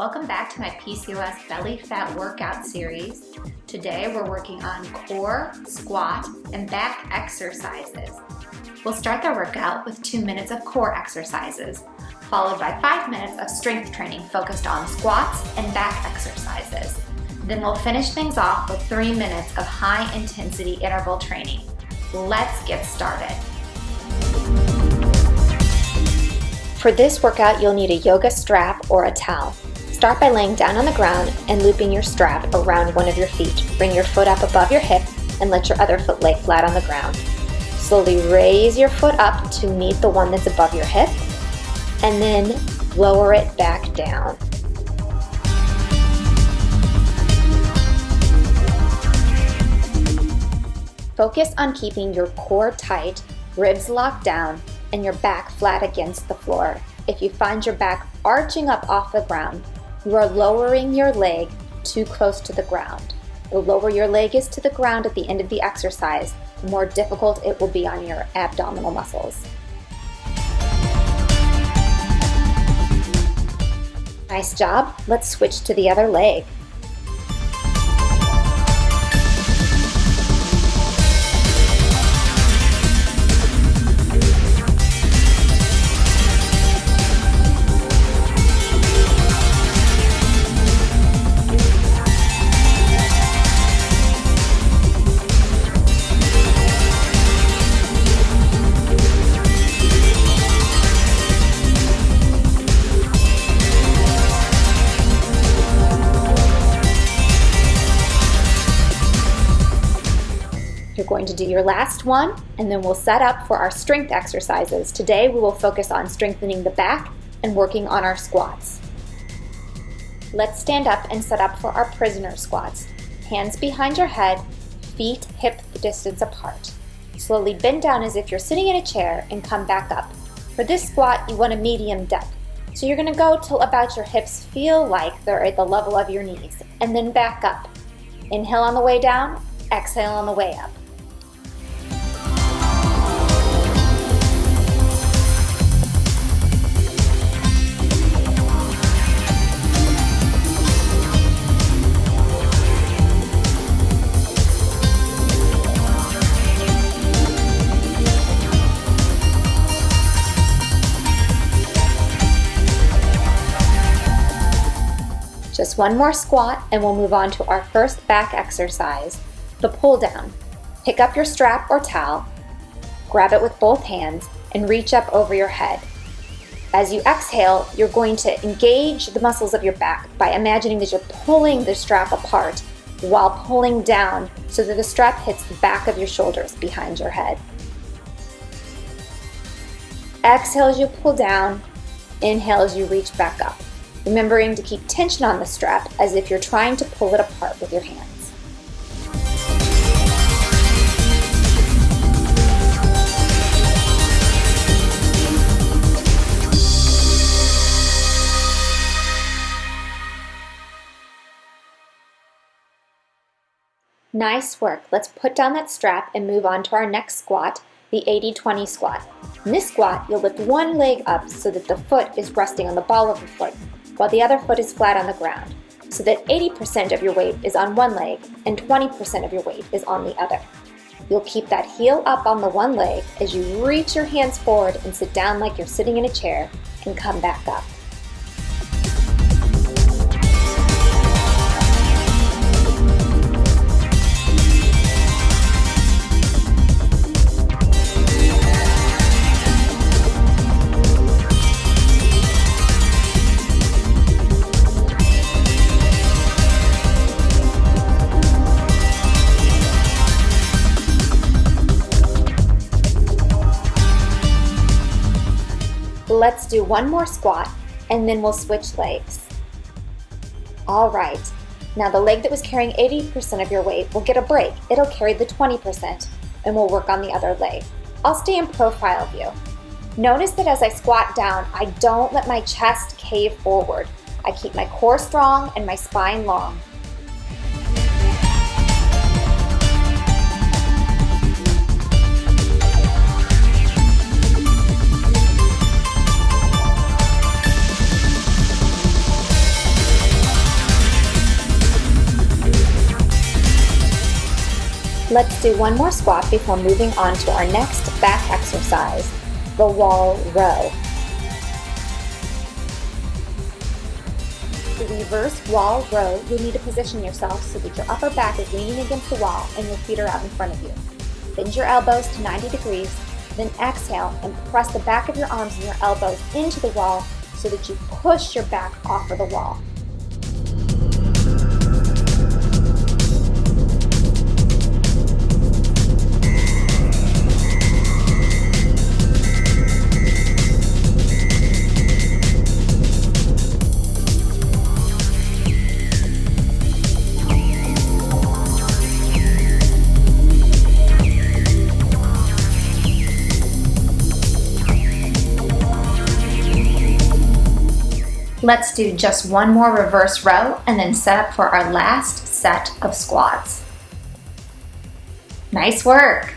Welcome back to my PCOS Belly Fat Workout series. Today we're working on core, squat, and back exercises. We'll start the workout with 2 minutes of core exercises, followed by 5 minutes of strength training focused on squats and back exercises. Then we'll finish things off with 3 minutes of high intensity interval training. Let's get started. For this workout, you'll need a yoga strap or a towel. Start by laying down on the ground and looping your strap around one of your feet. Bring your foot up above your hip and let your other foot lay flat on the ground. Slowly raise your foot up to meet the one that's above your hip and then lower it back down. Focus on keeping your core tight, ribs locked down, and your back flat against the floor. If you find your back arching up off the ground, you are lowering your leg too close to the ground. The lower your leg is to the ground at the end of the exercise, the more difficult it will be on your abdominal muscles. Nice job. Let's switch to the other leg. You're going to do your last one, and then we'll set up for our strength exercises. Today we will focus on strengthening the back and working on our squats. Let's stand up and set up for our prisoner squats. Hands behind your head, feet hip distance apart. Slowly bend down as if you're sitting in a chair and come back up. For this squat, you want a medium depth. So you're going to go till about your hips feel like they're at the level of your knees, and then back up. Inhale on the way down, exhale on the way up. Just one more squat and we'll move on to our first back exercise, the pull down. Pick up your strap or towel, grab it with both hands, and reach up over your head. As you exhale, you're going to engage the muscles of your back by imagining that you're pulling the strap apart while pulling down so that the strap hits the back of your shoulders behind your head. Exhale as you pull down, inhale as you reach back up. Remembering to keep tension on the strap as if you're trying to pull it apart with your hands. Nice work. Let's put down that strap and move on to our next squat, the 80-20 squat. In this squat, you'll lift one leg up so that the foot is resting on the ball of the foot, while the other foot is flat on the ground, so that 80% of your weight is on one leg and 20% of your weight is on the other. You'll keep that heel up on the one leg as you reach your hands forward and sit down like you're sitting in a chair and come back up. Let's do one more squat and then we'll switch legs. All right, now the leg that was carrying 80% of your weight will get a break. It'll carry the 20% and we'll work on the other leg. I'll stay in profile view. Notice that as I squat down, I don't let my chest cave forward. I keep my core strong and my spine long. Let's do one more squat before moving on to our next back exercise, the wall row. The reverse wall row, you'll need to position yourself so that your upper back is leaning against the wall and your feet are out in front of you. Bend your elbows to 90 degrees, then exhale and press the back of your arms and your elbows into the wall so that you push your back off of the wall. Let's do just one more reverse row and then set up for our last set of squats. Nice work!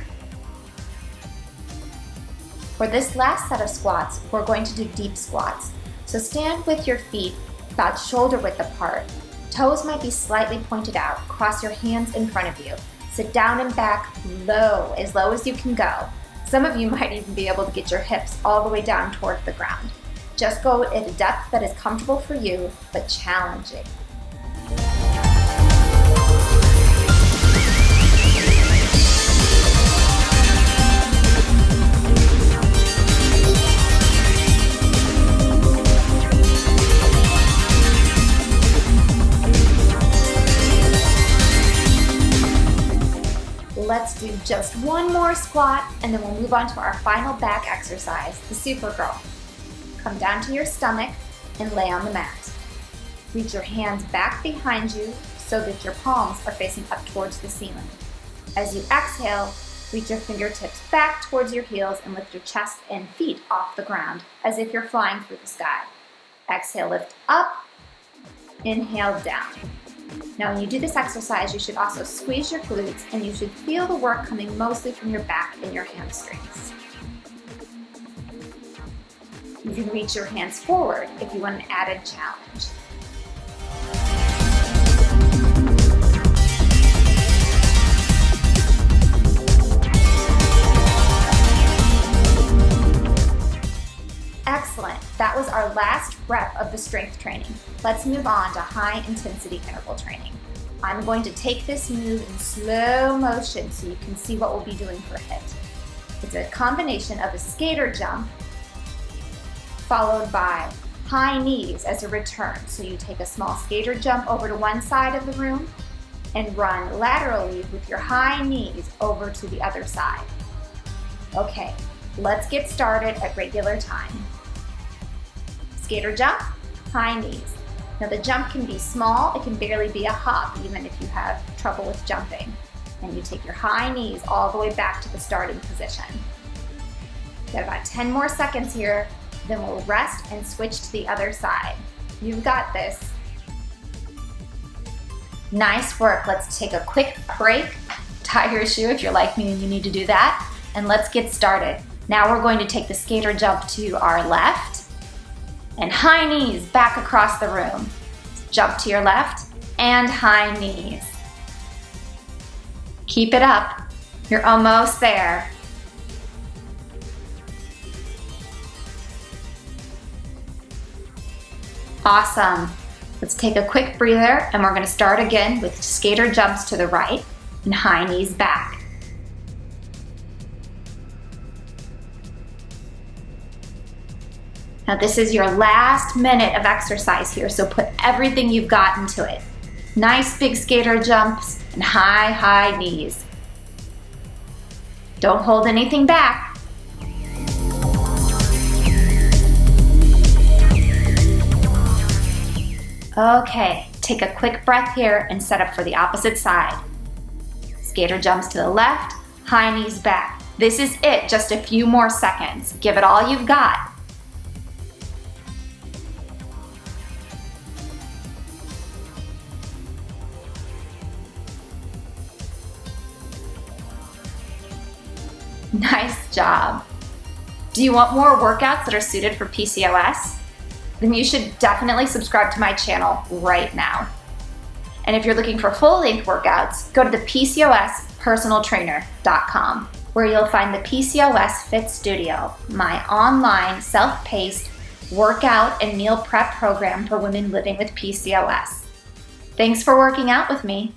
For this last set of squats, we're going to do deep squats. So stand with your feet about shoulder width apart. Toes might be slightly pointed out. Cross your hands in front of you. Sit down and back low as you can go. Some of you might even be able to get your hips all the way down towards the ground. Just go at a depth that is comfortable for you, but challenging. Let's do just one more squat, and then we'll move on to our final back exercise, the Supergirl. Come down to your stomach and lay on the mat. Reach your hands back behind you so that your palms are facing up towards the ceiling. As you exhale, reach your fingertips back towards your heels and lift your chest and feet off the ground as if you're flying through the sky. Exhale, lift up, inhale down. Now when you do this exercise, you should also squeeze your glutes and you should feel the work coming mostly from your back and your hamstrings. You can reach your hands forward if you want an added challenge. Excellent. That was our last rep of the strength training. Let's move on to high intensity interval training. I'm going to take this move in slow motion so you can see what we'll be doing for HIIT. It's a combination of a skater jump followed by high knees as a return. So you take a small skater jump over to one side of the room and run laterally with your high knees over to the other side. Okay, let's get started at regular time. Skater jump, high knees. Now the jump can be small, it can barely be a hop even if you have trouble with jumping. And you take your high knees all the way back to the starting position. Got about 10 more seconds here. Then we'll rest and switch to the other side. You've got this. Nice work. Let's take a quick break. Tie your shoe if you're like me and you need to do that. And let's get started. Now we're going to take the skater jump to our left and high knees back across the room. Jump to your left and high knees. Keep it up. You're almost there. Awesome. Let's take a quick breather and we're going to start again with skater jumps to the right and high knees back. Now this is your last minute of exercise here, so put everything you've got into it. Nice big skater jumps and high knees. Don't hold anything back. Okay, take a quick breath here and set up for the opposite side. Skater jumps to the left, high knees back. This is it, just a few more seconds. Give it all you've got. Nice job. Do you want more workouts that are suited for PCOS? Then you should definitely subscribe to my channel right now. And if you're looking for full-length workouts, go to the PCOS personaltrainer.com, where you'll find the PCOS Fit Studio, my online self-paced workout and meal prep program for women living with PCOS. Thanks for working out with me.